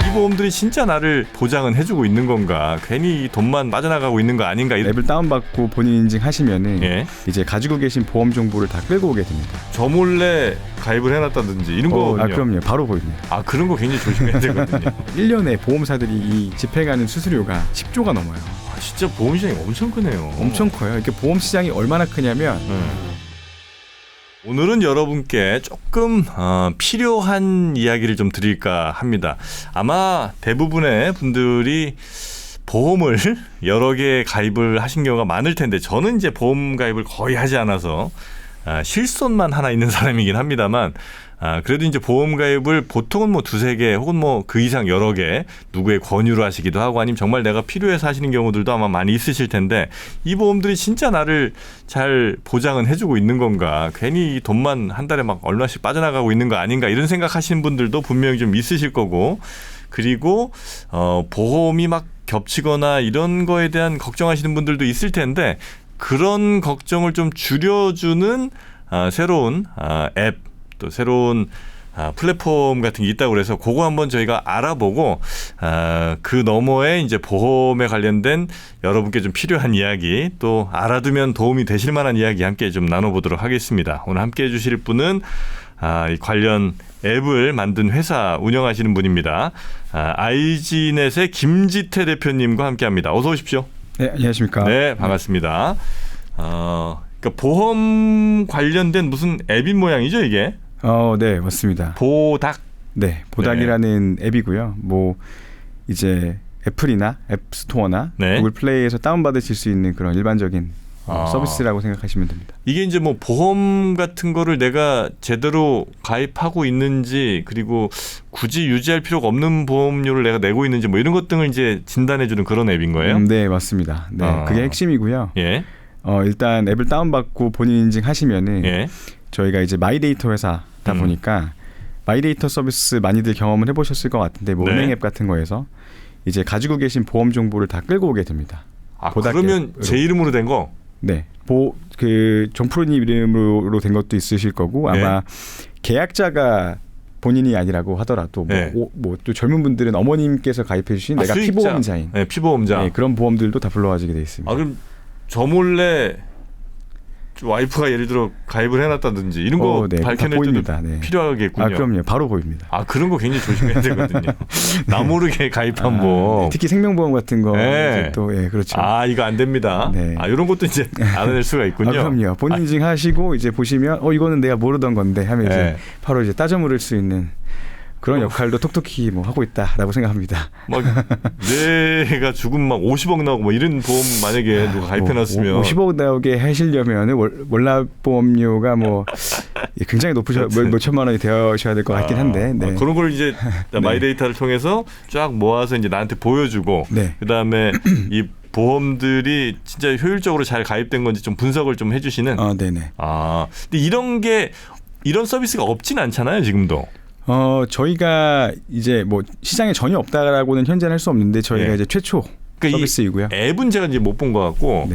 이 보험들이 진짜 나를 보장은 해주고 있는 건가? 괜히 돈만 빠져나가고 있는 거 아닌가? 앱을 다운받고 본인 인증하시면은 예. 이제 가지고 계신 보험 정보를 다 끌고 오게 됩니다. 저 몰래 가입을 해놨다든지 이런 거요. 그럼요. 바로 보입니다. 아, 그런 거 굉장히 조심해야 되거든요. 1년에 보험사들이 이 집행하는 수수료가 10조가 넘어요. 아, 진짜 보험 시장이 엄청 크네요. 엄청 커요. 이렇게 보험 시장이 얼마나 크냐면 오늘은 여러분께 조금 필요한 이야기를 좀 드릴까 합니다. 아마 대부분의 분들이 보험을 여러 개 가입을 하신 경우가 많을 텐데 저는 이제 보험 가입을 거의 하지 않아서 실손만 하나 있는 사람이긴 합니다만 그래도 이제 보험 가입을 보통은 뭐 두세 개 혹은 뭐 그 이상 여러 개 누구의 권유로 하시기도 하고 아니면 정말 내가 필요해서 하시는 경우들도 아마 많이 있으실 텐데 이 보험들이 진짜 나를 잘 보장은 해주고 있는 건가 괜히 돈만 한 달에 막 얼마씩 빠져나가고 있는 거 아닌가 이런 생각하시는 분들도 분명히 좀 있으실 거고 그리고 보험이 막 겹치거나 이런 거에 대한 걱정하시는 분들도 있을 텐데 그런 걱정을 좀 줄여주는 새로운 앱 또 새로운 플랫폼 같은 게 있다고 그래서 그거 한번 저희가 알아보고 그 너머에 이제 보험에 관련된 여러분께 좀 필요한 이야기 또 알아두면 도움이 되실 만한 이야기 함께 좀 나눠보도록 하겠습니다. 오늘 함께 해주실 분은 이 관련 앱을 만든 회사 운영하시는 분입니다. IG넷의 김지태 대표님과 함께합니다. 어서 오십시오. 네, 안녕하십니까. 네, 반갑습니다. 그러니까 보험 관련된 무슨 앱인 모양이죠, 이게? 네, 맞습니다. 보닥. 네, 보닥이라는 앱이고요. 뭐 이제 애플이나 앱스토어나 구글 플레이에서 다운받으실 수 있는 그런 일반적인 서비스라고 생각하시면 됩니다. 이게 이제 뭐 보험 같은 거를 내가 제대로 가입하고 있는지 그리고 굳이 유지할 필요가 없는 보험료를 내가 내고 있는지 뭐 이런 것 등을 이제 진단해주는 그런 앱인 거예요? 네, 맞습니다. 네, 그게 핵심이고요. 예. 일단 앱을 다운받고 본인 인증하시면은 저희가 이제 마이데이터 회사다 보니까 마이데이터 서비스 많이들 경험을 해보셨을 것 같은데 뭐 은행 앱 같은 거에서 이제 가지고 계신 보험 정보를 다 끌고 오게 됩니다. 그러면 제 이름으로 된 거? 네, 그 정프로님 이름으로 된 것도 있으실 거고 아마 계약자가 본인이 아니라고 하더라도 뭐 또 젊은 분들은 어머님께서 가입해 주신 내가 수익자. 피보험자인 피보험자 그런 보험들도 다 불러와지게 돼 있습니다. 그럼 저 몰래 와이프가 예를 들어 가입을 해놨다든지 이런 거 밝혀낼 때도 필요하겠군요. 그럼요. 바로 보입니다. 그런 거 굉장히 조심해야 되거든요. 나 모르게 가입한 보험. 특히 생명보험 같은 거 또 그렇죠. 이거 안 됩니다. 이런 것도 이제 알아낼 수가 있군요. 그럼요. 본인 인증하시고 이제 보시면 이거는 내가 모르던 건데 하면 이제 바로 이제 따져 물을 수 있는 그런 역할도 톡톡히 뭐 하고 있다라고 생각합니다. 막 내가 죽으면 막 50억 나오고 뭐 이런 보험 만약에 누가 가입해놨으면 50억 나오게 하시려면 월납보험료가 뭐 굉장히 몇 천만 원이 되어셔야 될 것 같긴 한데 그런 걸 이제 마이데이터를 통해서 쫙 모아서 이제 나한테 보여주고 그다음에 이 보험들이 진짜 효율적으로 잘 가입된 건지 좀 분석을 좀 해주시는. 네네. 근데 이런 서비스가 없진 않잖아요, 지금도. 저희가 이제 뭐 시장에 전혀 없다라고는 현재는 할 수 없는데 저희가 이제 최초 서비스이고요. 앱은 제가 이제 못 본 것 같고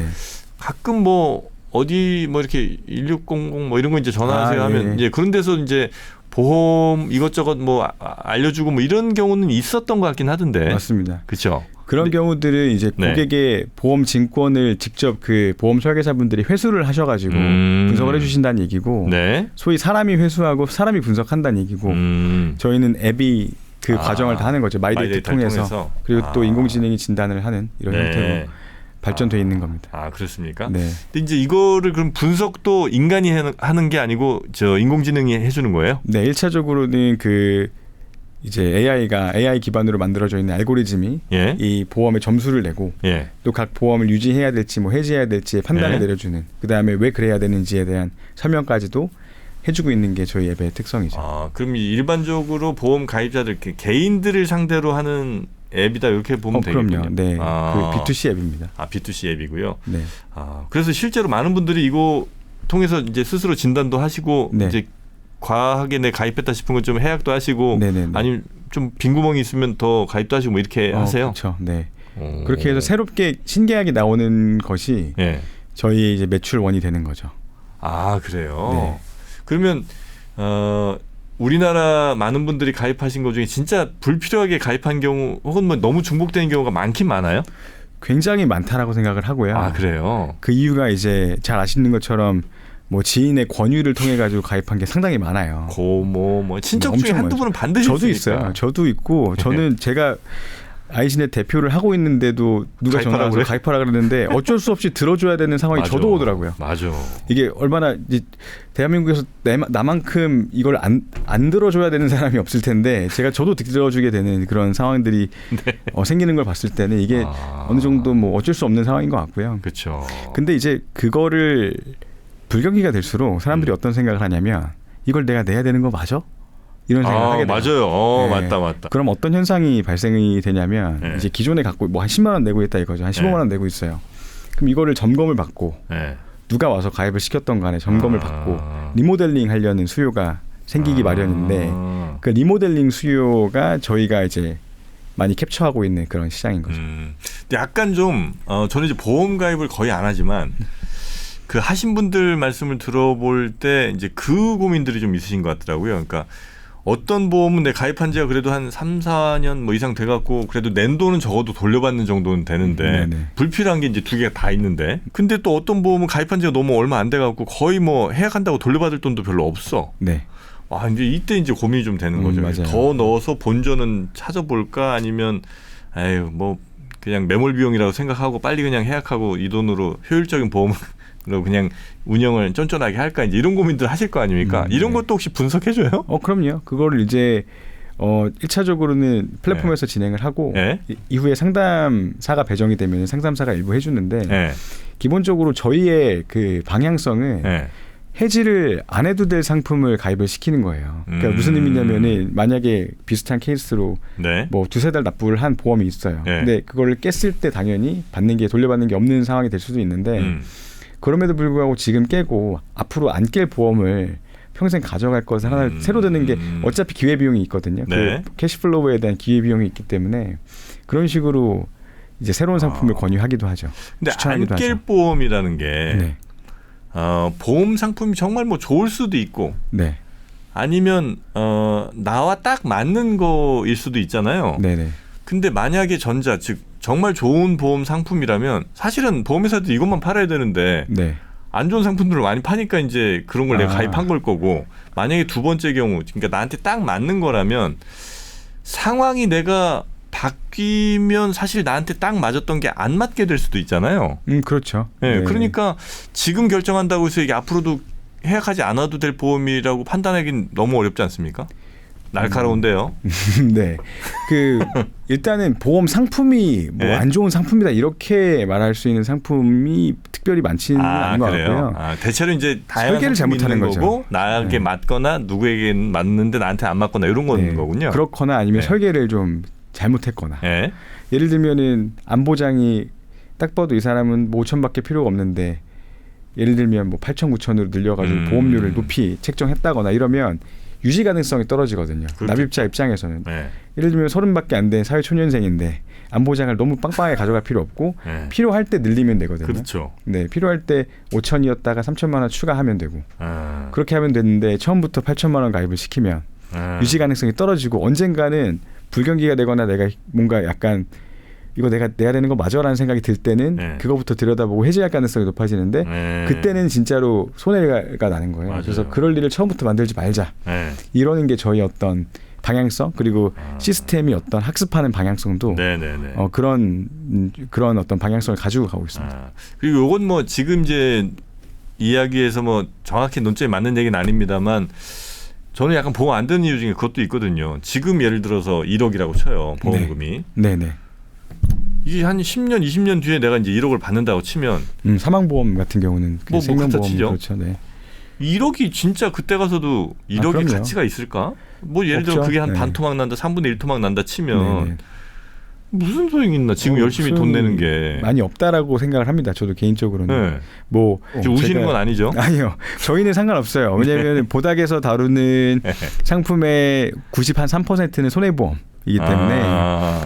가끔 뭐 어디 뭐 이렇게 1600 뭐 이런 거 이제 전화하세요 하면 이제 그런 데서 이제 보험 이것저것 뭐 알려주고 뭐 이런 경우는 있었던 것 같긴 하던데. 맞습니다. 그렇죠. 그런 경우들은 이제 고객의 보험 증권을 직접 그 보험 설계사분들이 회수를 하셔가지고 분석을 해주신다는 얘기고 소위 사람이 회수하고 사람이 분석한다는 얘기고 저희는 앱이 그 과정을 다 하는 거죠. 마이데이터 통해서. 그리고 또 인공지능이 진단을 하는 이런 형태로 발전돼 있는 겁니다. 그렇습니까? 근데 이제 이거를 그럼 분석도 인간이 하는 게 아니고 저 인공지능이 해주는 거예요? 네, 1차적으로는 이제 AI 기반으로 만들어져 있는 알고리즘이 이 보험의 점수를 내고 또 각 보험을 유지해야 될지 뭐 해지해야 될지의 판단을 내려주는 그다음에 왜 그래야 되는지에 대한 설명까지도 해주고 있는 게 저희 앱의 특성이죠. 그럼 일반적으로 보험 가입자들 개인들을 상대로 하는 앱이다 이렇게 보면 되겠군요. 그럼요. 네, 그 B2C 앱입니다. B2C 앱이고요. 네. 그래서 실제로 많은 분들이 이거 통해서 이제 스스로 진단도 하시고 이제 과하게 내 가입했다 싶은 건 좀 해약도 하시고 아니면 좀 빈 구멍이 있으면 더 가입도 하시고 뭐 이렇게 하세요. 그렇죠. 네. 그렇게 해서 새롭게 신계약이 나오는 것이 저희 이제 매출원이 되는 거죠. 그래요. 그러면 우리나라 많은 분들이 가입하신 것 중에 진짜 불필요하게 가입한 경우 혹은 뭐 너무 중복되는 경우가 많긴 많아요? 굉장히 많다라고 생각을 하고요. 아, 그래요? 그 이유가 이제 잘 아시는 것처럼 뭐 지인의 권유를 통해 가지고 가입한 게 상당히 많아요. 뭐 친척 중에 한두 분은 반드시 저도 있으니까. 있어요. 저도 있고 저는 제가 아이신의 대표를 하고 있는데도 누가 전화 와서 가입하라 그러는데 어쩔 수 없이 들어줘야 되는 상황이 맞아. 저도 오더라고요. 맞아. 이게 얼마나 이제 대한민국에서 나만큼 이걸 안 들어줘야 되는 사람이 없을 텐데 저도 들어주게 되는 그런 상황들이 네. 생기는 걸 봤을 때는 이게 어느 정도 뭐 어쩔 수 없는 상황인 것 같고요. 그렇죠. 근데 이제 그거를 불경기가 될수록 사람들이 어떤 생각을 하냐면 이걸 내가 내야 되는 거 맞아? 이런 생각을 하게 돼요. 맞아요. 네. 맞다. 그럼 어떤 현상이 발생이 되냐면 네. 이제 기존에 갖고 뭐 한 10만 원 내고 있다 이거죠. 한 15만 원 내고 있어요. 그럼 이거를 점검을 받고 네. 누가 와서 가입을 시켰던 간에 점검을 받고 리모델링 하려는 수요가 생기기 마련인데 그 리모델링 수요가 저희가 이제 많이 캡처하고 있는 그런 시장인 거죠. 근데 약간 좀 저는 이제 보험 가입을 거의 안 하지만 그 하신 분들 말씀을 들어볼 때 이제 그 고민들이 좀 있으신 것 같더라고요. 그러니까 어떤 보험은 내 가입한 지가 그래도 한 3, 4년 뭐 이상 돼갖고 그래도 낸 돈은 적어도 돌려받는 정도는 되는데 불필요한 게 이제 두 개가 다 있는데 근데 또 어떤 보험은 가입한 지가 너무 얼마 안 돼갖고 거의 뭐 해약한다고 돌려받을 돈도 별로 없어. 네. 와, 이제 이때 이제 고민이 좀 되는 거죠. 맞아요. 더 넣어서 본전은 찾아볼까 아니면 아유 뭐 그냥 매몰 비용이라고 생각하고 빨리 그냥 해약하고 이 돈으로 효율적인 보험으로 그냥 운영을 쫀쫀하게 할까 이제 이런 고민들 하실 거 아닙니까? 이런 것도 혹시 분석해줘요? 그럼요. 그거를 이제 1차적으로는 플랫폼에서 진행을 하고 이후에 상담사가 배정이 되면 상담사가 일부 해주는데 기본적으로 저희의 그 방향성은 해지를 안 해도 될 상품을 가입을 시키는 거예요. 그러니까 무슨 의미냐면은 만약에 비슷한 케이스로 뭐 두세 달 납부를 한 보험이 있어요. 근데 그걸 깼을 때 당연히 돌려받는 게 없는 상황이 될 수도 있는데 그럼에도 불구하고 지금 깨고 앞으로 안 깰 보험을 평생 가져갈 것을 하나 새로 드는 게 어차피 기회비용이 있거든요. 그 캐시플로우에 대한 기회비용이 있기 때문에 그런 식으로 이제 새로운 상품을 권유하기도 하죠. 근데 안 깰 보험이라는 게 보험 상품이 정말 뭐 좋을 수도 있고 아니면 나와 딱 맞는 거일 수도 있잖아요. 근데 만약에 전자 즉 정말 좋은 보험 상품이라면 사실은 보험회사도 이것만 팔아야 되는데 안 좋은 상품들을 많이 파니까 이제 그런 걸 내가 가입한 걸 거고 만약에 두 번째 경우 그러니까 나한테 딱 맞는 거라면 상황이 내가 바뀌면 사실 나한테 딱 맞았던 게 안 맞게 될 수도 있잖아요. 그렇죠. 그러니까 지금 결정한다고 해서 이게 앞으로도 해약하지 않아도 될 보험이라고 판단하기는 너무 어렵지 않습니까? 날카로운데요. 네. 일단은 보험 상품이 뭐 안 좋은 상품이다 이렇게 말할 수 있는 상품이 특별히 많지는 않은 것 같고요. 대체로 이제 다양한 설계를 잘못하는 거고 나에게 맞거나 누구에게는 맞는데 나한테 안 맞거나 이런 건 거군요. 그렇거나 아니면 설계를 좀 잘못했거나. 예를 들면은 안보장이 딱 봐도 이 사람은 뭐 5천밖에 필요가 없는데 예를 들면 뭐 8천, 9천으로 늘려가지고 보험료를 높이 책정했다거나 이러면 유지 가능성이 떨어지거든요. 납입자 입장에서는. 예를 들면 30밖에 안 된 사회초년생인데 안보장을 너무 빵빵하게 가져갈 필요 없고 필요할 때 늘리면 되거든요. 그렇죠. 필요할 때 5천이었다가 3천만 원 추가하면 되고 그렇게 하면 되는데 처음부터 8천만 원 가입을 시키면 유지 가능성이 떨어지고 언젠가는 불경기가 되거나 내가 뭔가 약간 이거 내가 내야 되는 거 맞아라는 생각이 들 때는 그거부터 들여다보고 해지할 가능성이 높아지는데 그때는 진짜로 손해가 나는 거예요. 맞아요. 그래서 그럴 일을 처음부터 만들지 말자. 이러는 게 저희 어떤 방향성 그리고 시스템이 어떤 학습하는 방향성도 그런 어떤 방향성을 가지고 가고 있습니다. 그리고 이건 뭐 지금 이제 이야기에서 뭐 정확히 논점이 맞는 얘기는 아닙니다만 저는 약간 보험 안 되는 이유 중에 그것도 있거든요. 지금 예를 들어서 1억이라고 쳐요. 보험금이. 이게 한 10년, 20년 뒤에 내가 이제 1억을 받는다고 치면 사망보험 같은 경우는 뭐 생명보험 그렇죠. 1억이 진짜 그때 가서도 1억의 가치가 있을까? 뭐 예를 들어 그게 한 반토막 난다, 3분의 1 토막 난다 치면 무슨 소용이 있나? 지금 열심히 돈 내는 게 많이 없다라고 생각을 합니다. 저도 개인적으로는. 뭐 우시는 건 아니죠? 아니요. 저희는 상관없어요. 왜냐하면 보닥에서 다루는 상품의 93%는 손해보험이기 때문에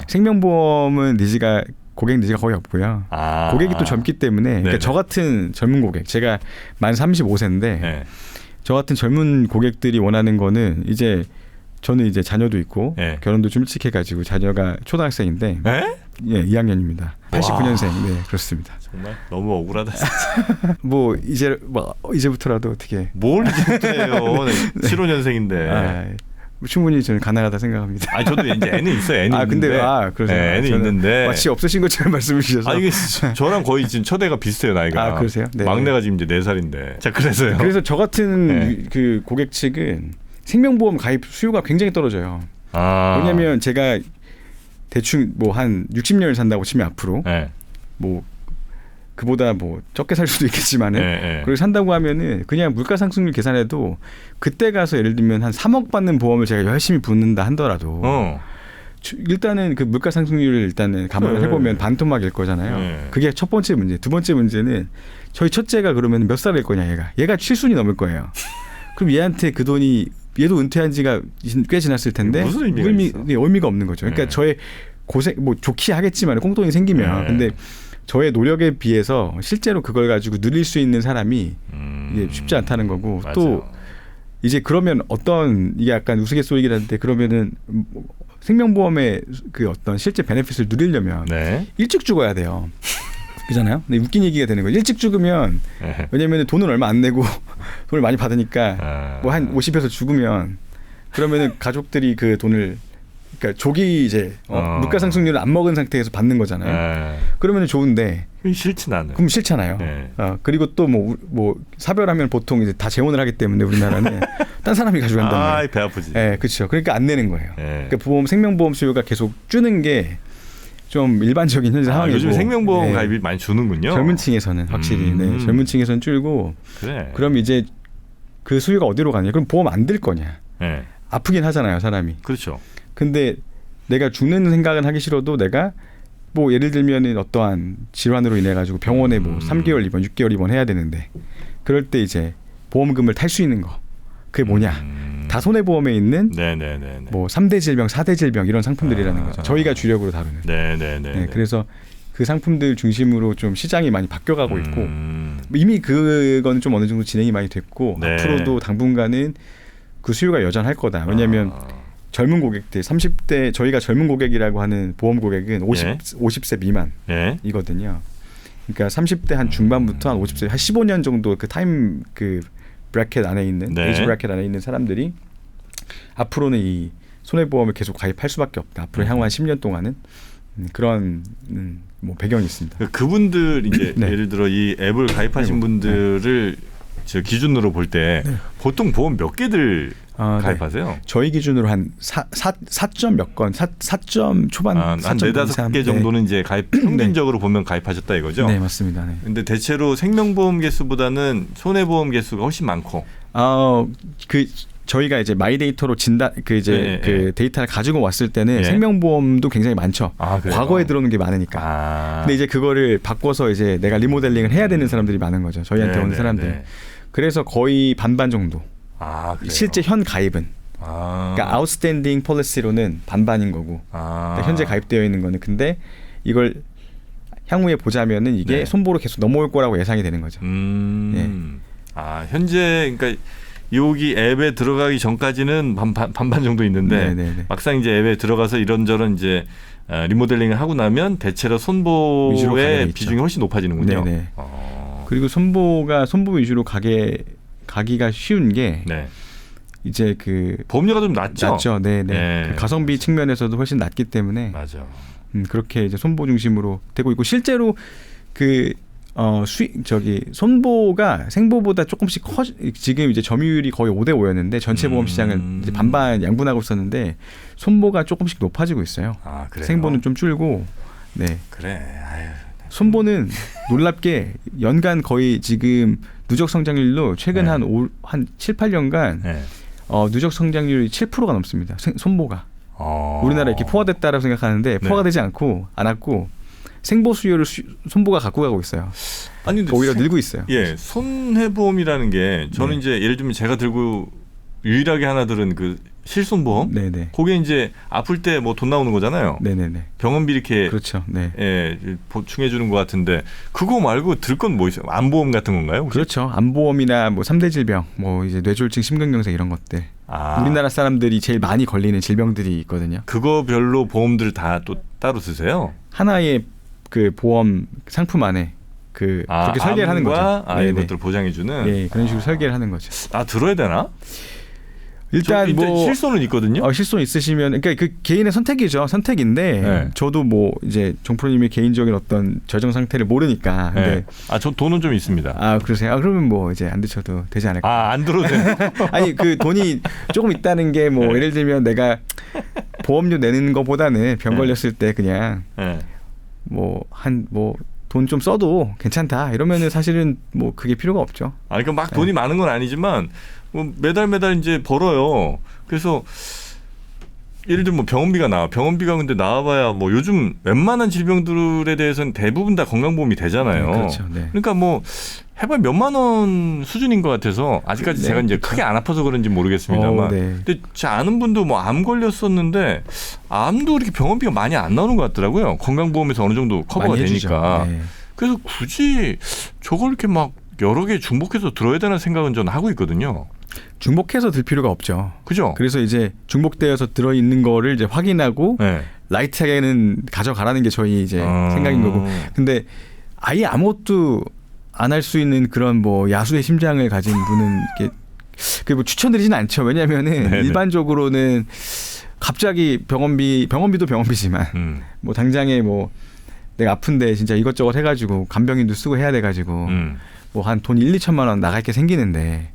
생명보험은 고객 니즈가 거의 없고요. 고객이 또 젊기 때문에 그러니까 저 같은 젊은 고객, 제가 만 35세인데 저 같은 젊은 고객들이 원하는 거는 이제 저는 이제 자녀도 있고 네. 결혼도 좀 일찍 해가지고 자녀가 초등학생인데 예, 2학년입니다. 89년생. 네, 그렇습니다. 정말 너무 억울하다. 뭐 이제부터라도 어떻게 뭘 이제부터예요? 75년생인데. 충분히 저는 가능하다 생각합니다. 아 저도 이제 애는 있어요. 애는 있는데. 그래서 네, 애는 있는데 마치 없으신 것처럼 말씀을 주셔서. 이게 저랑 거의 지금 처대가 비슷해요 나이가. 그러세요? 네. 막내가 지금 이제 4살인데. 자 그래서요. 그래서 저 같은 그 고객 측은 생명보험 가입 수요가 굉장히 떨어져요. 왜냐하면 제가 대충 뭐 한 60년을 산다고 치면 앞으로 뭐 그보다 뭐 적게 살 수도 있겠지만은 그렇게 산다고 하면은 그냥 물가 상승률 계산해도 그때 가서 예를 들면 한 3억 받는 보험을 제가 열심히 붓는다 하더라도 일단은 그 물가 상승률을 일단은 감안을 해보면 반토막일 거잖아요. 그게 첫 번째 문제. 두 번째 문제는 저희 첫째가 그러면 몇 살일 거냐 얘가 7순이 넘을 거예요. 그럼 얘한테 그 돈이 얘도 은퇴한 지가 꽤 지났을 텐데 무슨 의미가 없는 거죠. 그러니까 저의 고생 뭐 좋게 하겠지만 꽁돈이 생기면 근데 저의 노력에 비해서 실제로 그걸 가지고 누릴 수 있는 사람이 이게 쉽지 않다는 거고 맞아. 또 이제 그러면 어떤 이게 약간 우스갯소리긴 한데 그러면은 생명보험의 그 어떤 실제 베네핏을 누리려면 일찍 죽어야 돼요. 그잖아요. 근데 웃긴 얘기가 되는 거예요. 일찍 죽으면 왜냐하면 돈을 얼마 안 내고 돈을 많이 받으니까 뭐 한 50에서 죽으면 그러면은 가족들이 그 돈을 그러니까 조기 이제 물가 상승률을 안 먹은 상태에서 받는 거잖아요. 그러면은 좋은데 싫지 나는. 그럼 싫잖아요. 그리고 또 뭐 사별하면 보통 이제 다 재혼을 하기 때문에 우리나라는 딴 사람이 가져간단 말이에요. 배 아프지. 그렇죠. 그러니까 안 내는 거예요. 그러니까 생명보험 수요가 계속 주는 게 좀 일반적인 현재 상황이고 요즘 생명보험 가입이 많이 주는군요. 젊은 층에서는 확실히 젊은 층에서는 줄고 그럼 이제 그 수요가 어디로 가냐? 그럼 보험 안 들 거냐? 아프긴 하잖아요, 사람이. 그렇죠. 근데 내가 죽는 생각은 하기 싫어도 내가 뭐 예를 들면 어떠한 질환으로 인해 가지고 병원에 뭐 3개월 입원, 6개월 입원해야 되는데 그럴 때 이제 보험금을 탈 수 있는 거 그게 뭐냐? 다 손해보험에 있는 뭐 3대 질병, 4대 질병 이런 상품들이라는 거죠. 저희가 주력으로 다루는. 그래서 그 상품들 중심으로 좀 시장이 많이 바뀌어가고 있고 이미 그건 좀 어느 정도 진행이 많이 됐고 앞으로도 당분간은 그 수요가 여전할 거다. 왜냐하면 젊은 고객들 30대 저희가 젊은 고객이라고 하는 보험 고객은 50세 미만이거든요. 그러니까 30대 한 중반부터 한 50세 한 15년 정도 그 타임 그 브래켓 안에 있는 에이지 브래켓 안에 있는 사람들이 앞으로는 이 손해보험을 계속 가입할 수밖에 없다. 앞으로 향후 한 10년 동안은 그런 뭐 배경이 있습니다. 그분들 이제 예를 들어 이 앱을 가입하신 분들을 저 기준으로 볼 때 보통 보험 몇 개들 가입하세요? 저희 기준으로 한 4점 몇 건, 4점 초반 한 4-5개 정도는 이제 가입 평균적으로 보면 가입하셨다 이거죠? 네, 맞습니다. 근데 대체로 생명보험 개수보다는 손해보험 개수가 훨씬 많고. 저희가 이제 마이데이터로 그 데이터를 가지고 왔을 때는 생명보험도 굉장히 많죠. 과거에 들어오는 게 많으니까. 근데 이제 그거를 바꿔서 이제 내가 리모델링을 해야 되는 사람들이 많은 거죠. 저희한테 오는 사람들. 그래서 거의 반반 정도. 실제 현 가입은. 그러니까 아웃스탠딩 폴리시로는 반반인 거고. 그러니까 현재 가입되어 있는 거는 근데 이걸 향후에 보자면은 이게 손보로 계속 넘어올 거라고 예상이 되는 거죠. 현재 그러니까 여기 앱에 들어가기 전까지는 반반 정도 있는데 막상 이제 앱에 들어가서 이런저런 이제 리모델링을 하고 나면 대체로 손보의 비중이 훨씬 높아지는군요. 그리고 손보 위주로 가기가 쉬운 게 이제 그 보험료가 좀 낮죠. 그 가성비 측면에서도 훨씬 낮기 때문에 맞아. 그렇게 이제 손보 중심으로 되고 있고 실제로 그 손보가 생보보다 조금씩 지금 이제 점유율이 거의 5대5였는데 전체 보험 시장은 이제 반반 양분하고 있었는데 손보가 조금씩 높아지고 있어요. 그래요? 생보는 좀 줄고. 그래. 손보는 놀랍게 연간 거의 지금 누적 성장률로 최근 한 7, 8년간 누적 성장률이 7%가 넘습니다. 손보가. 우리나라 이렇게 포화됐다라고 생각하는데 포화가 되지 않고 안 왔고 생보 수요를 손보가 갖고 가고 있어요. 아니 근데 오히려 늘고 있어요. 손해보험이라는 게 저는 이제 예를 들면 제가 들고 유일하게 하나 들은 그 실손보험. 네네. 그게 이제 아플 때 뭐 돈 나오는 거잖아요. 네네네. 병원비 이렇게 그렇죠. 네. 예, 보충해 주는 것 같은데 그거 말고 들 건 뭐 있어요? 암보험 같은 건가요? 혹시? 그렇죠. 암보험이나 뭐 3대 질병, 뭐 이제 뇌졸중, 심근경색 이런 것들. 우리나라 사람들이 제일 많이 걸리는 질병들이 있거든요. 그거 별로 보험들 다 또 따로 쓰세요? 하나의 그 보험 상품 안에 그렇게 설계를 하는 거죠. 이것들 보장해 주는. 네, 그런 식으로 설계를 하는 거죠. 들어야 되나? 일단 뭐 실손은 있거든요. 실손 있으시면 그러니까 그 개인의 선택이죠. 선택인데 네. 저도 뭐 이제 정프로님의 개인적인 어떤 재정 상태를 모르니까. 네. 저 돈은 좀 있습니다. 그러세요? 그러면 뭐 이제 안 드셔도 되지 않을까? 안 들어도 돼요? 아니 그 돈이 조금 있다는 게 뭐 예를 들면 내가 보험료 내는 거보다는 병 걸렸을 때 그냥 뭐 돈 좀 써도 괜찮다 이러면은 사실은 뭐 그게 필요가 없죠. 그러니까 막 돈이 많은 건 아니지만 뭐 매달 이제 벌어요. 그래서 예를 들면 뭐 병원비가 나와. 병원비가 근데 나와봐야 뭐 요즘 웬만한 질병들에 대해서는 대부분 다 건강보험이 되잖아요. 그렇죠. 네. 그러니까 뭐 해봐야 몇만 원 수준인 것 같아서 아직까지 제가 이제 크게 안 아파서 그런지 모르겠습니다만. 근데 제 아는 분도 뭐 암 걸렸었는데 암도 이렇게 병원비가 많이 안 나오는 것 같더라고요. 건강보험에서 어느 정도 커버가 되니까. 네. 그래서 굳이 저걸 이렇게 막 여러 개 중복해서 들어야 되는 생각은 저는 하고 있거든요. 중복해서 들 필요가 없죠. 그죠? 그래서 이제 중복되어서 들어 있는 거를 이제 확인하고 라이트하게는 가져가라는 게 저희 이제 생각인 거고. 근데 아예 아무것도 안 할 수 있는 그런 뭐 야수의 심장을 가진 분은 이게 뭐 추천드리진 않죠. 왜냐하면은 일반적으로는 갑자기 병원비도 병원비지만 뭐 당장에 뭐 내가 아픈데 진짜 이것저것 해가지고 간병인도 쓰고 해야 돼가지고 뭐 한 돈 1-2천만 원 나갈 게 생기는데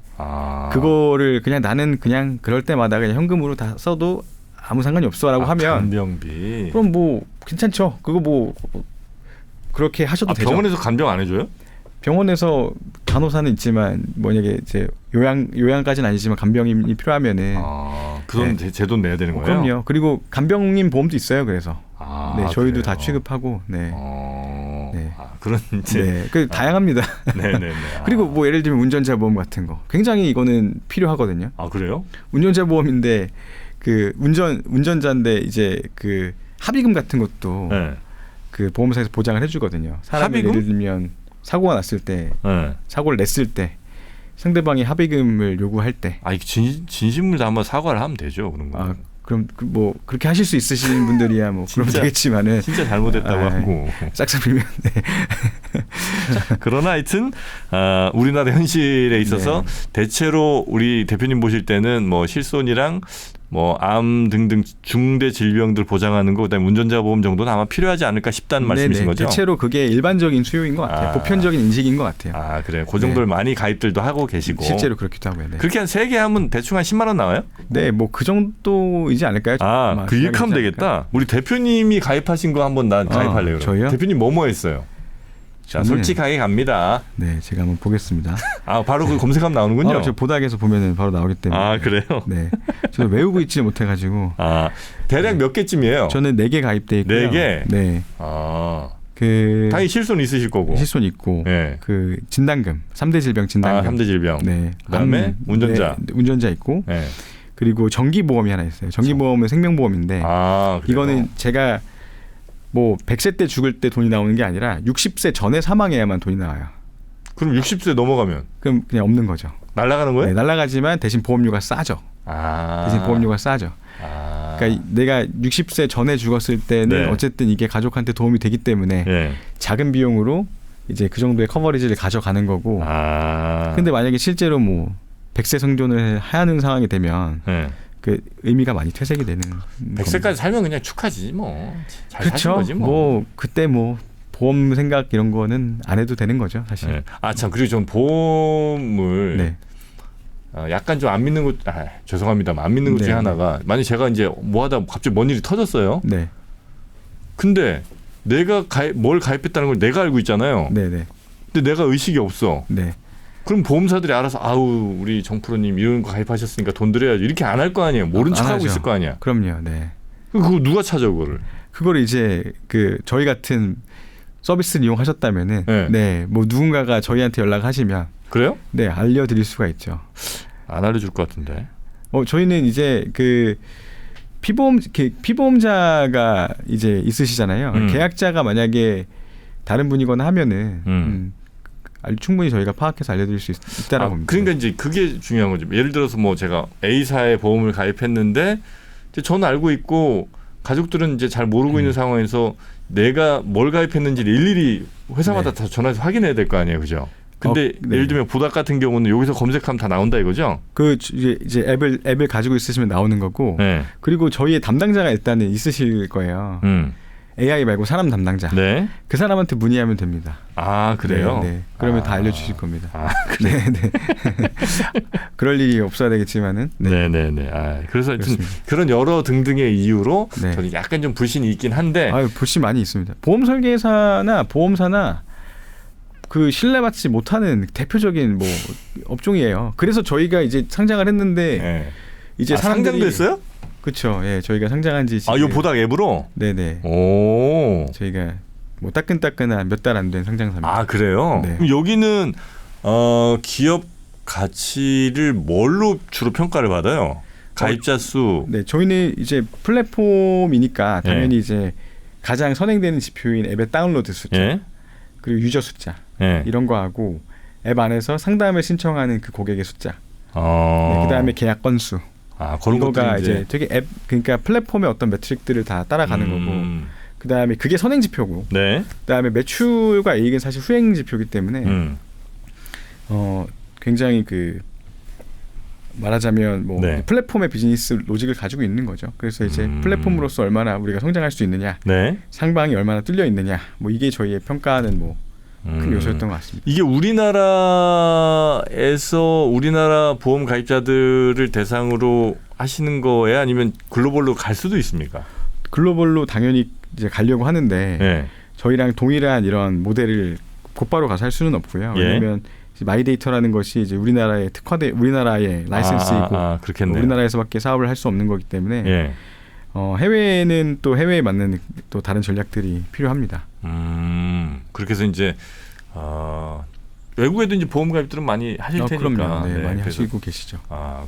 그거를 그냥 나는 그냥 그럴 때마다 그냥 현금으로 다 써도 아무 상관이 없어라고 하면 간병비 그럼 뭐 괜찮죠. 그거 뭐 그렇게 하셔도 되죠. 병원에서 간병 안 해줘요? 병원에서 간호사는 있지만 만약에 이제 요양까지는 아니지만 간병인이 필요하면은 그 돈 제 돈 내야 되는 거예요? 그럼요. 그리고 간병인 보험도 있어요. 그래서 저희도 그래요? 다 취급하고 그런 이제 다양합니다. 네네네. 그리고 뭐 예를 들면 운전자 보험 같은 거 굉장히 이거는 필요하거든요. 그래요? 운전자 보험인데 그 운전자인데 이제 그 합의금 같은 것도 그 보험사에서 보장을 해주거든요. 사람이 예를 들면 사고가 났을 때 사고를 냈을 때 상대방이 합의금을 요구할 때 진심을 담아 사과를 하면 되죠. 그런 거. 그럼 뭐 그렇게 하실 수 있으신 분들이야 뭐 그러면 되겠지만은 진짜 잘못했다고 하고 싹싹 빌면 그러나 하여튼 우리나라 현실에 있어서 대체로 우리 대표님 보실 때는 뭐 실손이랑 뭐 암 등등 중대 질병들 보장하는 거 그다음에 운전자 보험 정도는 아마 필요하지 않을까 싶다는 말씀이신 거죠? 대체로 그게 일반적인 수요인 것 같아요. 보편적인 인식인 것 같아요. 그래요. 그 정도를 많이 가입들도 하고 계시고 실제로 그렇기도 하고요. 그렇게 한 3개 하면 대충 한 10만 원 나와요? 네, 뭐 그 정도이지 않을까요? 그 일하면 되겠다. 우리 대표님이 가입하신 거 한번 난 가입할래요. 저희요? 대표님 뭐뭐 했어요? 자, 솔직하게 갑니다. 네, 제가 한번 보겠습니다. 바로 그 검색하면 나오는군요. 저 보닥에서 보면은 바로 나오기 때문에. 그래요? 네. 저는 외우고 있지 못해가지고. 대략 몇 개쯤이에요? 저는 4개 가입돼 있고요. 4개? 네. 당연히 실손 있으실 거고. 실손 있고. 그 진단금, 3대 질병 진단금. 3대 질병. 네. 그다음에 운전자. 운전자 있고. 그리고 정기보험이 하나 있어요. 정기보험은 생명보험인데. 이거는 제가 뭐 100세 때 죽을 때 돈이 나오는 게 아니라 60세 전에 사망해야만 돈이 나와요. 그럼 60세 넘어가면? 그럼 그냥 없는 거죠. 날아가는 거예요? 네, 날아가지만 대신 보험료가 싸죠. 대신 보험료가 싸죠. 그러니까 내가 60세 전에 죽었을 때는 어쨌든 이게 가족한테 도움이 되기 때문에 작은 비용으로 이제 그 정도의 커버리지를 가져가는 거고. 근데 만약에 실제로 뭐 100세 생존을 하는 상황이 되면 그 의미가 많이 퇴색이 되는. 100세까지 살면 그냥 축하지 뭐. 잘 그렇죠. 사신 거지 뭐. 뭐 그때 뭐 보험 생각 이런 거는 안 해도 되는 거죠, 사실. 참 그리고 전 보험을 약간 좀 안 믿는 것 죄송합니다만 안 믿는 것 중에 하나가 만약 제가 이제 뭐 하다 갑자기 뭔 일이 터졌어요. 근데 내가 뭘 가입했다는 걸 내가 알고 있잖아요. 근데 내가 의식이 없어. 그럼 보험사들이 알아서 우리 정프로님 이런 거 가입하셨으니까 돈 드려야지 이렇게 안 할 거 아니에요. 모른 척하고 있을 거 아니야. 그럼요. 그거 누가 찾아 그거를? 그거를 이제 그 저희 같은 서비스를 이용하셨다면은 뭐 누군가가 저희한테 연락하시면 그래요? 알려드릴 수가 있죠. 안 알려줄 것 같은데. 저희는 이제 그 피보험자가 이제 있으시잖아요. 계약자가 만약에 다른 분이거나 하면은 충분히 저희가 파악해서 알려드릴 수 있다라고 봅니다. 그러니까 이제 그게 중요한 거죠. 예를 들어서 뭐 제가 A사에 보험을 가입했는데 이제 저는 알고 있고 가족들은 이제 잘 모르고 있는 상황에서 내가 뭘 가입했는지 일일이 회사마다 다 전화해서 확인해야 될 거 아니에요, 그죠? 근데 예를 들면 보닥 같은 경우는 여기서 검색하면 다 나온다 이거죠? 그 이제 앱을 가지고 있으시면 나오는 거고, 그리고 저희의 담당자가 일단은 있으실 거예요. AI 말고 사람 담당자. 네. 그 사람한테 문의하면 됩니다. 아, 그래요? 네. 그러면 다 알려주실 겁니다. 그래요? 네. 그럴 일이 없어야 되겠지만은. 네. 그래서 하여튼 그런 여러 등등의 이유로 네. 저는 약간 좀 불신이 있긴 한데. 불신 많이 있습니다. 보험 설계사나 보험사나 그 신뢰받지 못하는 대표적인 뭐 업종이에요. 그래서 저희가 이제 상장을 했는데 이제 사람들이 상장도 했어요? 그렇죠. 예, 저희가 상장한 지 지금 이 보닥 앱으로? 네네. 오. 저희가 뭐 따끈따끈한 몇 달 안 된 상장사입니다. 아, 그래요? 네. 그럼 여기는 기업 가치를 뭘로 주로 평가를 받아요? 가입자 수. 네, 저희는 이제 플랫폼이니까 당연히 이제 가장 선행되는 지표인 앱의 다운로드 숫자, 그리고 유저 숫자 이런 거 하고 앱 안에서 상담을 신청하는 그 고객의 숫자, 그다음에 계약 건수. 그런 거가 이제 되게 앱 그러니까 플랫폼의 어떤 매트릭들을 다 따라가는 거고, 그다음에 그게 선행 지표고, 그다음에 매출과 이익은 사실 후행 지표이기 때문에 굉장히 그 말하자면 뭐 플랫폼의 비즈니스 로직을 가지고 있는 거죠. 그래서 이제 플랫폼으로서 얼마나 우리가 성장할 수 있느냐, 상방이 얼마나 뚫려 있느냐, 뭐 이게 저희의 평가하는 뭐 큰 요소였던 것 같습니다. 이게 우리나라에서 우리나라 보험 가입자들을 대상으로 하시는 거예요? 아니면 글로벌로 갈 수도 있습니까? 글로벌로 당연히 이제 가려고 하는데 저희랑 동일한 이런 모델을 곧바로 가서 할 수는 없고요. 왜냐하면 마이데이터라는 것이 이제 우리나라의 우리나라의 라이센스이고 우리나라에서밖에 사업을 할 수 없는 거기 때문에 해외에는 또 해외에 맞는 또 다른 전략들이 필요합니다. 그렇게 해서 이제 외국에도 이제 보험 가입들은 많이 하실 테니까. 그럼요. 많이 하시고 계시죠.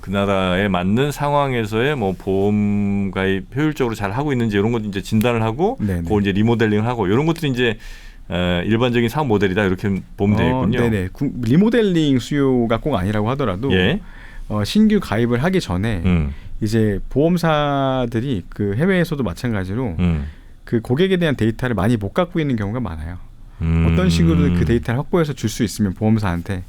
그 나라에 맞는 상황에서의 뭐 보험 가입 효율적으로 잘 하고 있는지 이런 것도 이제 진단을 하고, 그걸 이제 리모델링을 하고 이런 것들이 이제 일반적인 사업 모델이다 이렇게 보면 되겠군요. 네네. 리모델링 수요가 꼭 아니라고 하더라도 신규 가입을 하기 전에 이제 보험사들이 그 해외에서도 마찬가지로 그 고객에 대한 데이터를 많이 못 갖고 있는 경우가 많아요. 어떤 식으로든 그 데이터를 확보해서 줄 수 있으면 보험사한테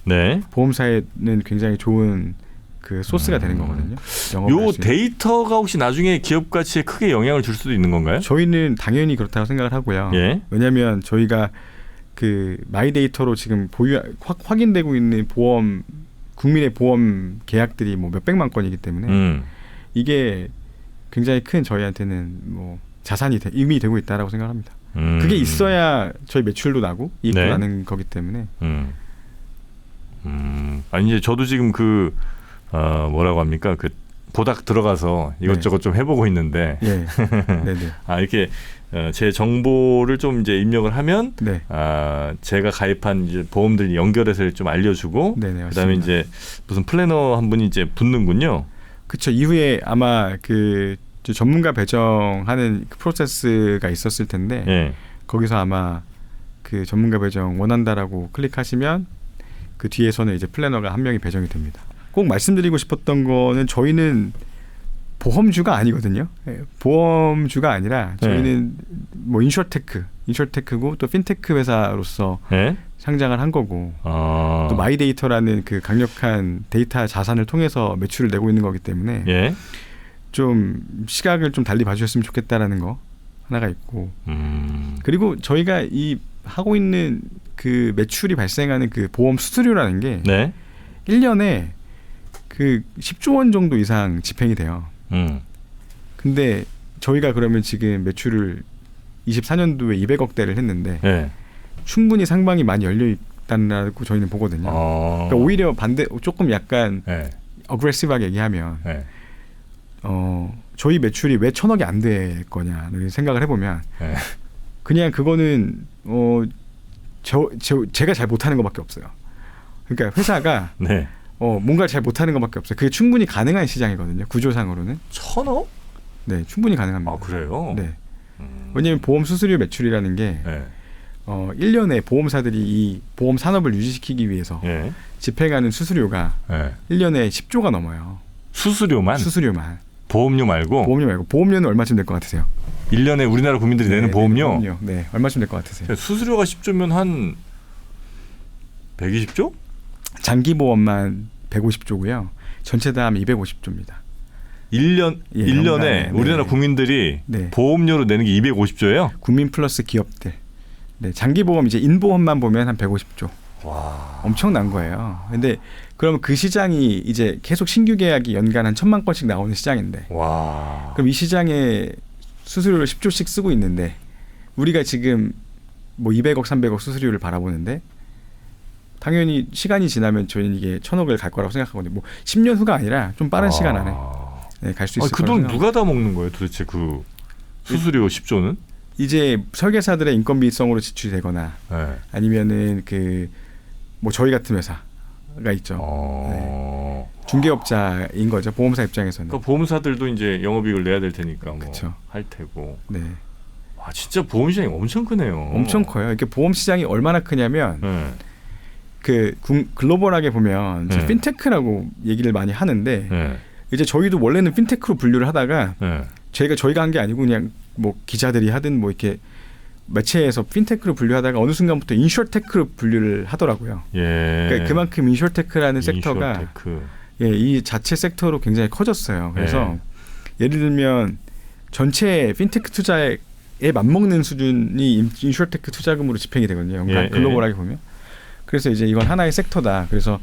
보험사에는 굉장히 좋은 그 소스가 되는 거거든요. 요 데이터가 혹시 나중에 기업 가치에 크게 영향을 줄 수도 있는 건가요? 저희는 당연히 그렇다고 생각을 하고요. 왜냐하면 저희가 그 마이데이터로 지금 확인되고 있는 국민의 보험 계약들이 뭐 몇백만 건이기 때문에 이게 굉장히 큰 저희한테는 뭐 자산이 이미 되고 있다라고 생각합니다. 그게 있어야 저희 매출도 나고 이익도 나는 거기 때문에. 아니 이제 저도 지금 그 뭐라고 합니까? 그 보닥 들어가서 이것저것 좀 해보고 있는데 이렇게 제 정보를 좀 이제 입력을 하면 제가 가입한 이제 보험들 연결해서 좀 알려주고 그다음에 이제 무슨 플래너 한 분이 이제 붙는군요. 그렇죠. 이후에 아마 그 전문가 배정하는 그 프로세스가 있었을 텐데 거기서 아마 그 전문가 배정 원한다라고 클릭하시면 그 뒤에서는 이제 플래너가 한 명이 배정이 됩니다. 꼭 말씀드리고 싶었던 거는 저희는 보험주가 아니거든요. 보험주가 아니라 저희는 뭐 인sur테크고 또 핀테크 회사로서 상장을 한 거고 또 마이데이터라는 그 강력한 데이터 자산을 통해서 매출을 내고 있는 거기 때문에 좀 시각을 좀 달리 봐주셨으면 좋겠다라는 거 하나가 있고 그리고 저희가 이 하고 있는 그 매출이 발생하는 그 보험 수수료라는 게 1년에 그 10조 원 정도 이상 집행이 돼요. 근데 저희가 그러면 지금 매출을 24년도에 200억대를 했는데 충분히 상방이 많이 열려 있다고 저희는 보거든요. 그러니까 오히려 조금 약간 어그레시브하게 얘기하면 저희 매출이 왜 1,000억이 안 될 거냐를 생각을 해보면 그냥 그거는 제가 잘 못하는 것밖에 없어요. 그러니까 회사가 뭔가 잘 못하는 것밖에 없어요. 그게 충분히 가능한 시장이거든요. 구조상으로는. 1,000억? 네, 충분히 가능합니다. 아, 그래요? 네. 왜냐하면 보험 수수료 매출이라는 게 네. 1년에 보험사들이 이 보험 산업을 유지시키기 위해서 예. 집행하는 수수료가 예. 1년에 10조가 넘어요. 수수료만? 수수료만. 보험료 말고? 보험료 말고. 보험료는 얼마쯤 될 것 같으세요? 1년에 우리나라 국민들이 내는 보험료? 네, 얼마쯤 될 것 같으세요? 수수료가 10조면 한 120조? 장기보험만 150조고요. 전체 다 하면 250조입니다. 1년에 연간에, 우리나라 네. 국민들이 네. 보험료로 내는 게 250조예요? 국민 플러스 기업들. 네, 장기보험 이제 인보험만 보면 한 150조. 와. 엄청난 거예요. 근데 그러면 그 시장이 이제 계속 신규 계약이 연간 한 1,000만 건씩 나오는 시장인데. 와. 그럼 이 시장에 수수료를 10조씩 쓰고 있는데 우리가 지금 뭐 200억, 300억 수수료를 바라보는데 당연히 시간이 지나면 저희는 이게 1,000억을 갈 거라고 생각하거든요. 뭐 10년 후가 아니라 좀 빠른 시간 안에 네, 갈 수 있을 그 거라고 돈 누가 다 먹는 거예요? 도대체 그 수수료 10조는? 이제 설계사들의 인건비성으로 지출이 되거나 네. 아니면은 그 뭐 저희 같은 회사가 있죠. 네. 중개업자인 거죠. 보험사 입장에서는. 그러니까 보험사들도 이제 영업이익을 내야 될 테니까 뭐 그쵸. 할 테고. 네. 와, 진짜 보험 시장이 엄청 크네요. 엄청 커요. 이게 보험 시장이 얼마나 크냐면 네. 그 글로벌하게 보면 네. 핀테크라고 얘기를 많이 하는데 네. 이제 저희도 원래는 핀테크로 분류를 하다가 네. 저희가 한 게 아니고 그냥 뭐 기자들이 하든 뭐 이렇게 매체에서 핀테크로 분류하다가 어느 순간부터 인슈어테크로 분류를 하더라고요. 예. 그러니까 그만큼 인슈어테크라는 섹터가 인슈어테크. 예, 이 자체 섹터로 굉장히 커졌어요. 그래서 예를 들면 전체 핀테크 투자에 맞먹는 수준이 인슈어테크 투자금으로 집행이 되거든요. 연간 글로벌하게 보면. 그래서 이제 이건 하나의 섹터다. 그래서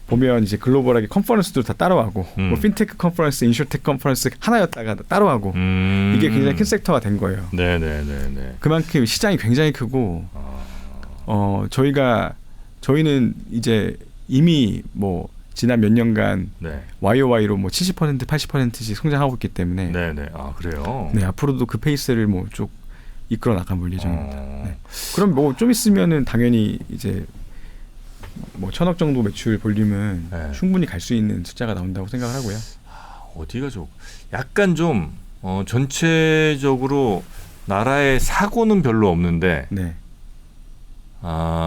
보면 이제 글로벌하게 컨퍼런스도 다 따로하고 뭐 핀테크 컨퍼런스, 인슈어테크 컨퍼런스 하나였다가 따로하고 이게 굉장히 큰 섹터가 된 거예요. 네네네. 그만큼 시장이 굉장히 크고 저희는 이제 이미 뭐 지난 몇 년간 네. YOY로 뭐 70% 80%씩 성장하고 있기 때문에 네네. 아, 그래요? 네, 앞으로도 그 페이스를 뭐 쭉 이끌어 나가볼 예정입니다. 네. 그럼 뭐 좀 있으면은 당연히 이제 뭐 1,000억 정도 매출 볼륨은 네. 충분히 갈 수 있는 숫자가 나온다고 생각을 하고요. 어디가 좀 약간 좀 전체적으로 나라의 사고는 별로 없는데 네.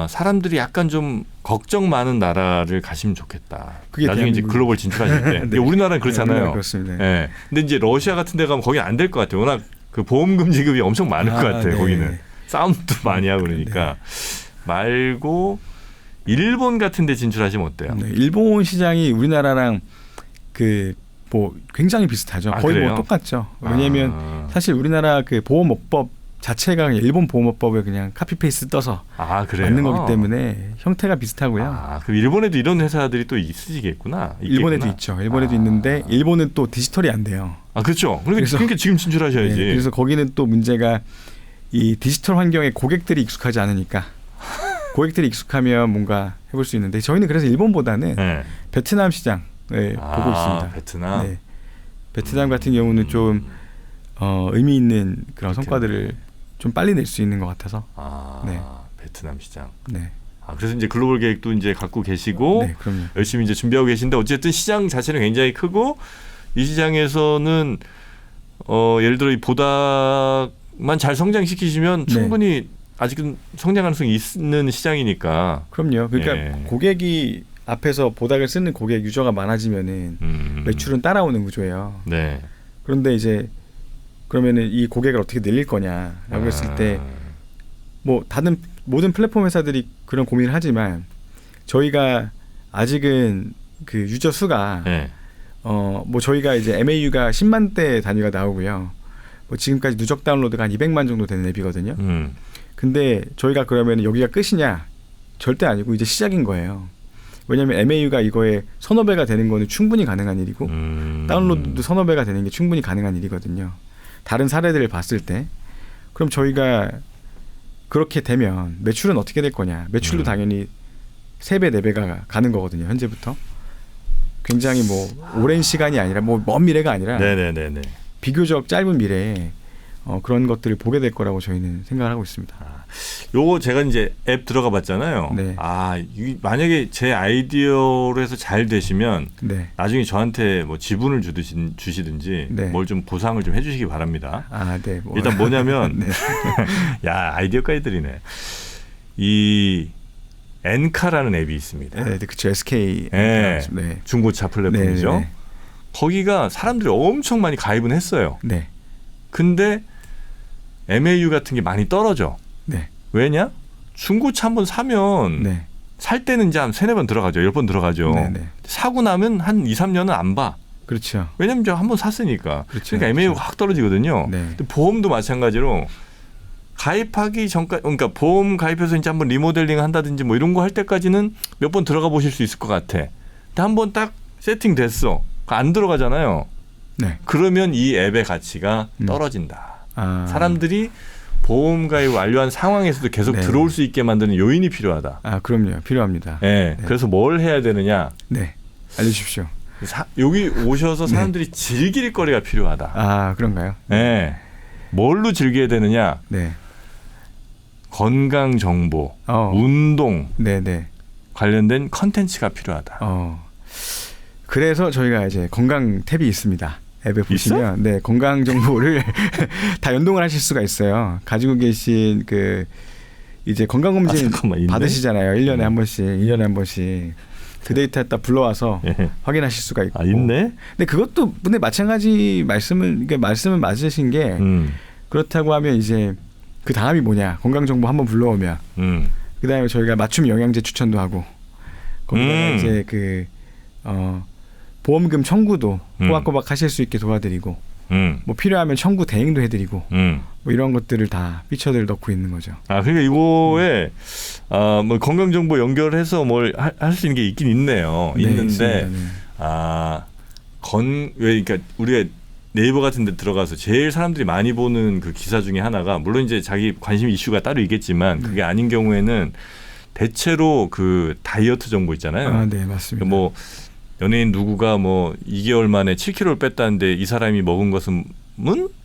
사람들이 약간 좀 걱정 많은 나라를 가시면 좋겠다. 그게 나중에 이제 글로벌 진출하실 때. 네. 우리나라는 그렇잖아요. 네, 그렇습니다. 네. 근데 이제 러시아 같은 데 가면 거기 안 될 것 같아요. 워낙 그 보험금 지급이 엄청 많을 것 같아요. 네. 거기는 싸움도 많이 하고 그러니까 말고 일본 같은 데 진출하시면 어때요? 네, 일본 시장이 우리나라랑 그 뭐 굉장히 비슷하죠. 거의 그래요? 뭐 똑같죠. 왜냐하면 사실 우리나라 그 보험업법 자체가 그냥 일본 보험업법을 그냥 카피페이스트 떠서 그래요? 만든 거기 때문에 형태가 비슷하고요. 그럼 일본에도 이런 회사들이 또 있으시겠구나. 일본에도 있죠. 일본에도 있는데 일본은 또 디지털이 안 돼요. 그렇죠. 그러니까 지금 진출하셔야지. 네, 그래서 거기는 또 문제가 이 디지털 환경에 고객들이 익숙하지 않으니까 고객들이 익숙하면 뭔가 해볼 수 있는데 저희는 그래서 일본보다는 베트남 시장을 보고 있습니다. 베트남. 네. 베트남 같은 경우는 좀 의미 있는 그런 성과들을 좀 빨리 낼 수 있는 것 같아서. 네. 베트남 시장. 네. 그래서 이제 글로벌 계획도 이제 갖고 계시고 네, 그럼요. 열심히 이제 준비하고 계신데 어쨌든 시장 자체는 굉장히 크고 이 시장에서는 예를 들어 이 보닥만 잘 성장시키시면 충분히 아직은 성장 가능성이 있는 시장이니까. 그럼요. 그러니까 고객이 앞에서 보닥을 쓰는 고객 유저가 많아지면은 매출은 따라오는 구조예요. 네. 그런데 이제 그러면은 이 고객을 어떻게 늘릴 거냐라고 했을 때 뭐 다른 모든 플랫폼 회사들이 그런 고민을 하지만 저희가 아직은 그 유저 수가 뭐 저희가 이제 MAU가 10만 대 단위가 나오고요. 뭐 지금까지 누적 다운로드가 한 200만 정도 되는 앱이거든요. 근데 저희가 그러면 여기가 끝이냐? 절대 아니고 이제 시작인 거예요. 왜냐하면 MAU가 이거에 서너 배가 되는 거는 충분히 가능한 일이고 다운로드도 서너 배가 되는 게 충분히 가능한 일이거든요. 다른 사례들을 봤을 때. 그럼 저희가 그렇게 되면 매출은 어떻게 될 거냐. 매출도 당연히 3배, 4배가 가는 거거든요. 현재부터. 굉장히 뭐 오랜 시간이 아니라 뭐 먼 미래가 아니라 네네네네. 비교적 짧은 미래에 그런 것들을 보게 될 거라고 저희는 생각을 하고 있습니다. 요거 제가 이제 앱 들어가 봤잖아요. 네. 만약에 제 아이디어로 해서 잘 되시면 네. 나중에 저한테 뭐 지분을 주시든지 네. 뭘 좀 보상을 좀 해주시기 바랍니다. 네. 일단 뭐냐면 네. 야 아이디어까지들이네. 이 엔카라는 앱이 있습니다. 네, 그렇죠. SK. 네. 네. 중고차 플랫폼이죠. 네, 네. 거기가 사람들이 엄청 많이 가입은 했어요. 네. 근데 MAU 같은 게 많이 떨어져. 네. 왜냐? 중고차 한번 사면 네. 살 때는 이제 한 3-4번 들어가죠. 10번 들어가죠. 네, 네. 사고 나면 한 2-3년은 안 봐. 그렇죠. 왜냐면 이제 한번 샀으니까. 그렇죠. 그러니까 MAU가 그렇죠. 확 떨어지거든요. 네. 근데 보험도 마찬가지로 가입하기 전까지, 그러니까 보험 가입해서 이제 한번 리모델링 한다든지 뭐 이런 거 할 때까지는 몇 번 들어가 보실 수 있을 것 같아. 근데 한번 딱 세팅 됐어. 안 들어가잖아요. 네. 그러면 이 앱의 가치가 떨어진다. 사람들이 보험 가입 완료한 상황에서도 계속 네. 들어올 수 있게 만드는 요인이 필요하다. 그럼요. 필요합니다. 네. 네. 그래서 뭘 해야 되느냐? 네. 알려주십시오. 여기 오셔서 사람들이 즐길 거리가 필요하다. 그런가요? 네. 뭘로 즐겨야 되느냐? 네. 건강 정보, 운동 네네. 관련된 컨텐츠가 필요하다. 그래서 저희가 이제 건강 탭이 있습니다. 앱에 보시면 네, 건강 정보를 다 연동을 하실 수가 있어요. 가지고 계신 그 이제 건강 검진 받으시잖아요. 1년에 한 번씩, 1년에 한 번씩. 그 데이터 딱 불러와서 확인하실 수가 있고. 있네. 근데 그것도 근데 마찬가지 말씀은 맞으신 게 그렇다고 하면 이제 그 다음이 뭐냐? 건강 정보 한번 불러오면 그 다음에 저희가 맞춤 영양제 추천도 하고 거기다가 이제 그 보험금 청구도 꼬박꼬박 하실 수 있게 도와드리고 뭐 필요하면 청구 대행도 해드리고 뭐 이런 것들을 다 피처들을 넣고 있는 거죠. 그러니까 이거에 뭐 건강 정보 연결해서 뭘 할 수 있는 게 있긴 있네요. 네, 있는데 있습니다. 네. 그러니까 우리가 네이버 같은 데 들어가서 제일 사람들이 많이 보는 그 기사 중에 하나가 물론 이제 자기 관심 이슈가 따로 있겠지만 그게 아닌 경우에는 대체로 그 다이어트 정보 있잖아요. 네, 맞습니다. 뭐 연예인 누구가 뭐 2개월 만에 7kg를 뺐다는데 이 사람이 먹은 것은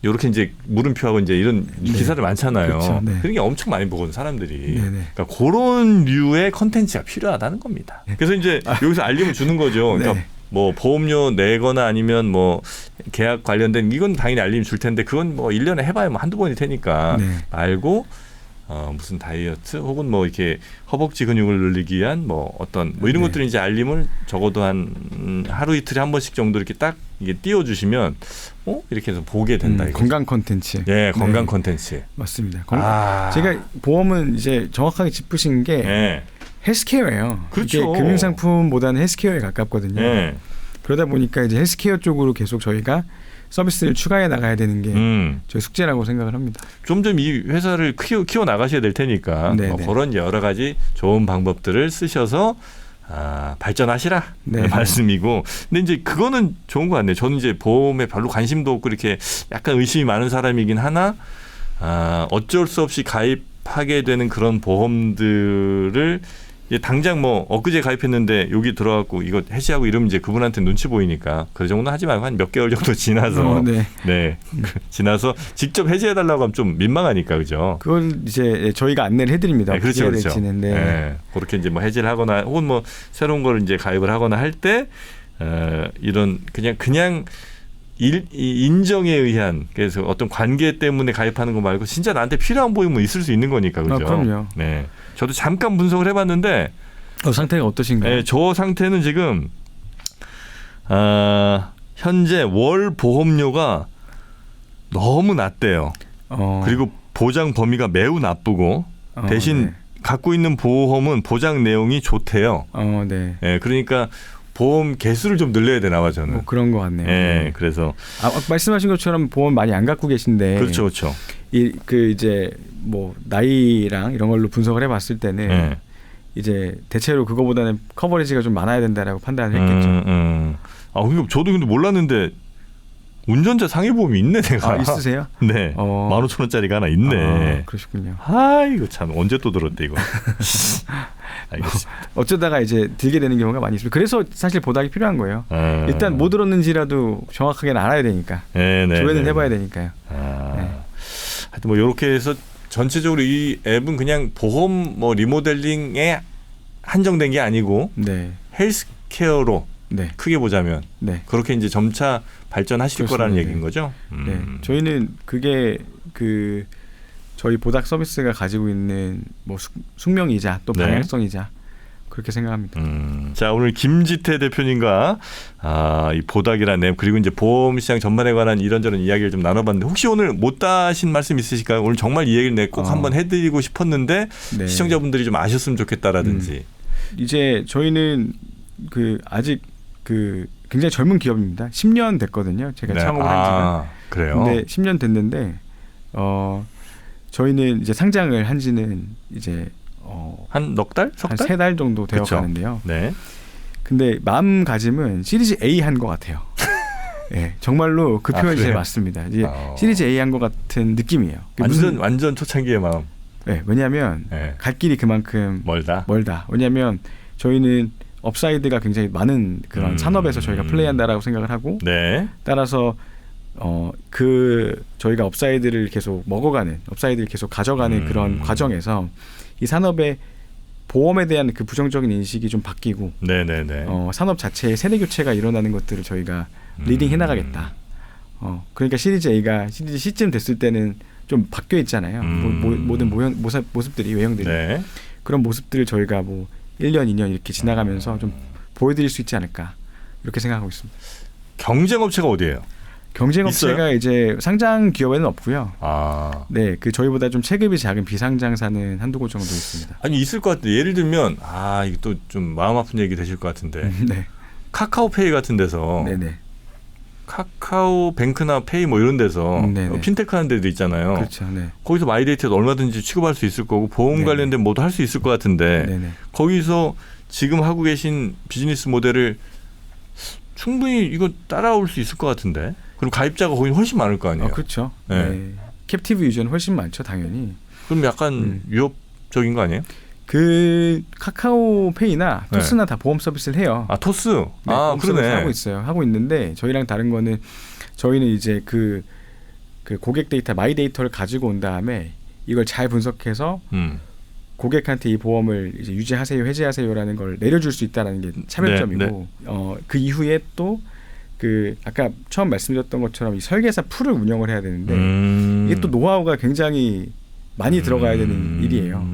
이렇게 이제 물음표하고 이제 이런 기사들 많잖아요. 그렇죠. 네. 그런 게 엄청 많이 보거든 사람들이. 네네. 그러니까 그런 류의 컨텐츠가 필요하다는 겁니다. 그래서 이제 여기서 알림을 주는 거죠. 그러니까 네. 뭐 보험료 내거나 아니면 뭐 계약 관련된 이건 당연히 알림 줄 텐데 그건 뭐 1년에 해봐야 뭐 한두 번일 테니까 말고 무슨 다이어트 혹은 뭐 이렇게 허벅지 근육을 늘리기 위한 뭐 어떤 뭐 이런 것들이 이제 알림을 적어도 한 하루 이틀에 한 번씩 정도 이렇게 딱 이게 띄워주시면 이렇게 해서 보게 된다. 건강 컨텐츠. 예, 건강 컨텐츠. 맞습니다. 제가 보험은 이제 정확하게 짚으신 게 헬스케어예요. 그렇죠. 이게 금융상품보다는 헬스케어에 가깝거든요. 그러다 보니까 이제 헬스케어 쪽으로 계속 저희가 서비스를 추가해 나가야 되는 게 저희 숙제라고 생각을 합니다. 점점 이 회사를 키워 나가셔야 될 테니까 그런 여러 가지 좋은 방법들을 쓰셔서 발전하시라 말씀이고. 근데 이제 그거는 좋은 것 같네요. 저는 이제 보험에 별로 관심도 없고 이렇게 약간 의심이 많은 사람이긴 하나 어쩔 수 없이 가입하게 되는 그런 보험들을 당장 뭐 엊그제 가입했는데 여기 들어갖고 이거 해지하고 이러면 이제 그분한테 눈치 보이니까 그 정도는 하지 말고 한 몇 개월 정도 지나서 지나서 직접 해지해달라고 하면 좀 민망하니까 그죠? 그건 이제 저희가 안내를 해드립니다. 그렇죠. 그렇게 이제 뭐 해지를 하거나 혹은 뭐 새로운 걸 이제 가입을 하거나 할 때 이런 그냥 인정에 의한 그래서 어떤 관계 때문에 가입하는 거 말고 진짜 나한테 필요한 보험은 있을 수 있는 거니까 그죠? 그럼요. 네, 저도 잠깐 분석을 해봤는데 상태가 어떠신가요? 네, 저 상태는 지금 현재 월 보험료가 너무 낮대요. 그리고 보장 범위가 매우 나쁘고 대신 갖고 있는 보험은 보장 내용이 좋대요. 네, 그러니까. 보험 개수를 좀 늘려야 되나 봐 저는. 뭐 그런 것 같네요. 네, 그래서 말씀하신 것처럼 보험 많이 안 갖고 계신데. 그렇죠. 그 이제 뭐 나이랑 이런 걸로 분석을 해봤을 때는 이제 대체로 그거보다는 커버리지가 좀 많아야 된다라고 판단을 했겠죠. 그러니까 저도 근데 몰랐는데 운전자 상해보험이 있네 내가. 있으세요? 네. 15,000원짜리가 하나 있네. 그러시군요. 이거 참 언제 또 들었대 이거. 알겠습니다. 어쩌다가 이제 들게 되는 경우가 많이 있습니다. 그래서 사실 보답이 필요한 거예요. 일단 뭐 들었는지라도 정확하게는 알아야 되니까. 조회는 해봐야 되니까요. 하여튼 뭐 이렇게 해서 전체적으로 이 앱은 그냥 보험 뭐 리모델링에 한정된 게 아니고 네. 헬스케어로 네. 크게 보자면 네. 그렇게 이제 점차 발전하실 그렇습니다. 거라는 네. 얘기인 거죠. 네. 저희는 그게 그 저희 보닥 서비스가 가지고 있는 뭐 숙명이자 또 네. 방향성이자 그렇게 생각합니다. 자, 오늘 김지태 대표님과 이 보닥이라는 앱 그리고 이제 보험 시장 전반에 관한 이런저런 이야기를 좀 나눠봤는데 혹시 오늘 못다신 말씀 있으실까요? 오늘 정말 이 얘기를 꼭 한번 해드리고 싶었는데 네. 시청자분들이 좀 아셨으면 좋겠다라든지. 이제 저희는 그 아직 그 굉장히 젊은 기업입니다. 10년 됐거든요. 제가 네. 창업을 한 지가. 그래요? 근데 10년 됐는데 저희는 이제 상장을 한 지는 이제 한 넉 달? 석 한 달? 3달 정도 되어 그쵸. 가는데요. 네. 근데 마음가짐은 시리즈 A 한 것 같아요. 네, 정말로 그 표현이 제일 그래요? 맞습니다. 이제 시리즈 A 한 것 같은 느낌이에요. 완전 초창기의 마음. 네, 왜냐하면 네. 갈 길이 그만큼 멀다. 왜냐하면 저희는 업사이드가 굉장히 많은 그런 산업에서 저희가 플레이한다라고 생각을 하고 네. 따라서 그 저희가 업사이드를 계속 업사이드를 계속 가져가는 그런 과정에서 이 산업의 보험에 대한 그 부정적인 인식이 좀 바뀌고 네네네. 산업 자체의 세대 교체가 일어나는 것들을 저희가 리딩해 나가겠다. 그러니까 시리즈 A가 시리즈 C쯤 됐을 때는 좀 바뀌어 있잖아요. 모든 모습들이 외형들이 네. 그런 모습들을 저희가 뭐 1년, 2년 이렇게 지나가면서 좀 보여드릴 수 있지 않을까 이렇게 생각하고 있습니다. 경쟁업체가 어디예요? 경쟁업체가 이제 상장 기업에는 없고요. 네, 그 저희보다 좀 체급이 작은 비상장사는 한두 곳 정도 있습니다. 아니 있을 것 같은데 예를 들면 이게 또 좀 마음 아픈 얘기 되실 것 같은데 네. 카카오페이 같은 데서 네네. 카카오뱅크나 페이 뭐 이런 데서 네네. 핀테크 하는 데도 있잖아요. 그렇죠. 네. 거기서 마이데이터도 얼마든지 취급할 수 있을 거고 보험 네네. 관련된 뭐도 할 수 있을 것 같은데 네네. 거기서 지금 하고 계신 비즈니스 모델을 충분히 이거 따라올 수 있을 것 같은데 그럼 가입자가 거기 훨씬 많을 거 아니에요. 그렇죠. 네. 네. 캡티브 유저는 훨씬 많죠, 당연히. 그럼 약간 위협적인 거 아니에요? 그 카카오페이나 네. 토스나 다 보험 서비스를 해요. 토스. 네, 보험 서비스 그러네. 하고 있어요. 하고 있는데 저희랑 다른 거는 저희는 이제 그 고객 데이터, 마이 데이터를 가지고 온 다음에 이걸 잘 분석해서 고객한테 이 보험을 이제 유지하세요, 해지하세요라는 걸 내려줄 수 있다는 게 차별점이고, 그 이후에 또 그 아까 처음 말씀드렸던 것처럼 이 설계사 풀을 운영을 해야 되는데 이게 또 노하우가 굉장히 많이 들어가야 되는 일이에요.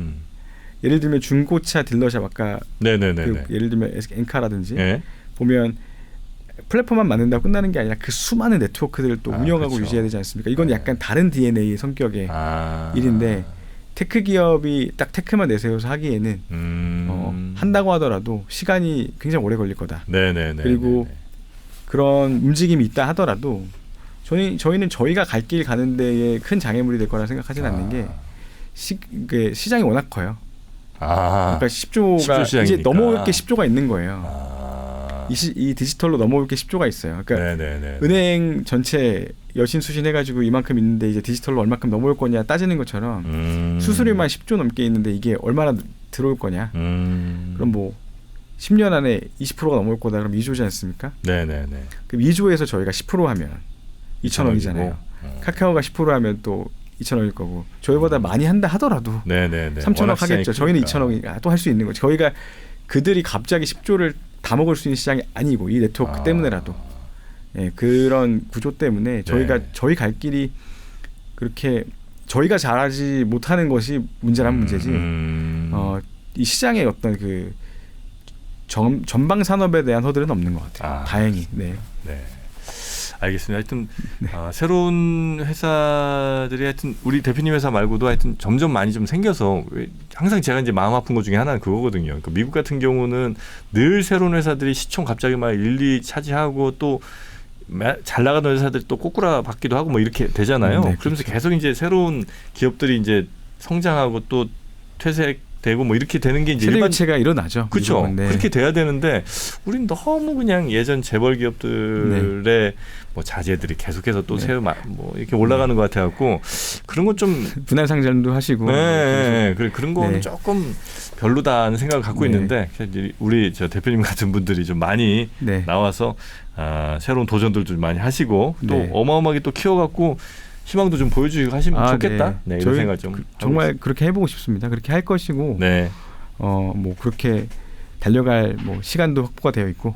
예를 들면 중고차 딜러샵 아까 예를 들면 엔카라든지 보면 플랫폼만 만든다고 끝나는 게 아니라 그 수많은 네트워크들을 또 운영하고 그렇죠. 유지해야 되지 않습니까? 이건 약간 다른 DNA 성격의 일인데 테크 기업이 딱 테크만 내세워서 하기에는 한다고 하더라도 시간이 굉장히 오래 걸릴 거다. 그리고 그런 움직임이 있다 하더라도 저희는 저희가 갈 길 가는 데에 큰 장애물이 될 거라 생각하지는 않는 게 시장이 워낙 커요. 그러니까 10조가 이제 넘어올 게 10조가 있는 거예요. 이 디지털로 넘어올 게 10조가 있어요. 그러니까 은행 전체 여신수신 해가지고 이만큼 있는데 이제 디지털로 얼마큼 넘어올 거냐 따지는 것처럼 수수료만 10조 넘게 있는데 이게 얼마나 들어올 거냐. 그럼 뭐 10년 안에 20%가 넘어올 거다 그럼 2조지 않습니까? 그럼 2조에서 저희가 10% 하면 2,000억이잖아요. 카카오가 10% 하면 또 2,000억일 거고 저희보다 많이 한다 하더라도 3,000억 하겠죠. 저희는 2,000억이 또 할 수 있는 거죠. 저희가 그들이 갑자기 10조를 다 먹을 수 있는 시장이 아니고 이 네트워크 때문에라도 그런 구조 때문에 저희 갈 길이 그렇게 저희가 잘하지 못하는 것이 문제란 문제지 이 시장의 어떤 그 전방 산업에 대한 허들은 없는 것 같아요. 다행히. 네. 알겠습니다. 하여튼 새로운 회사들이 하여튼 우리 대표님 회사 말고도 하여튼 점점 많이 좀 생겨서 항상 제가 이제 마음 아픈 것 중에 하나는 그거거든요. 그러니까 미국 같은 경우는 늘 새로운 회사들이 시총 갑자기 막 1, 2 차지하고 또 잘 나가는 회사들이 또 꼬꾸라 받기도 하고 뭐 이렇게 되잖아요. 그러면서 계속 이제 새로운 기업들이 이제 성장하고 또 퇴색되고 뭐 이렇게 되는 게 이제 세대 교체가 일어나죠. 그렇죠. 그렇게 돼야 되는데 우린 너무 그냥 예전 재벌 기업들의 뭐 자재들이 계속해서 또 새로 뭐 이렇게 올라가는 것 같아갖고 그런 건 좀 분할 상장도 하시고 그런 거는 조금 별로다는 생각을 갖고 있는데 우리 저 대표님 같은 분들이 좀 많이 나와서 새로운 도전들도 좀 많이 하시고 또 어마어마하게 또 키워갖고 희망도 좀 보여주고 하시면 좋겠다. 네. 이런 생각 좀 정말 그렇게 해보고 싶습니다. 그렇게 할 것이고, 네. 뭐 그렇게 달려갈 뭐 시간도 확보가 되어 있고,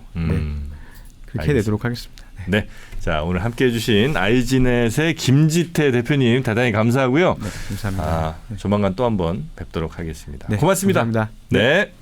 그렇게 해내도록 하겠습니다. 네. 자, 오늘 함께해 주신 아이지넷의 김지태 대표님 대단히 감사하고요. 네, 감사합니다. 조만간 또 한번 뵙도록 하겠습니다. 네, 고맙습니다. 감사합니다. 네.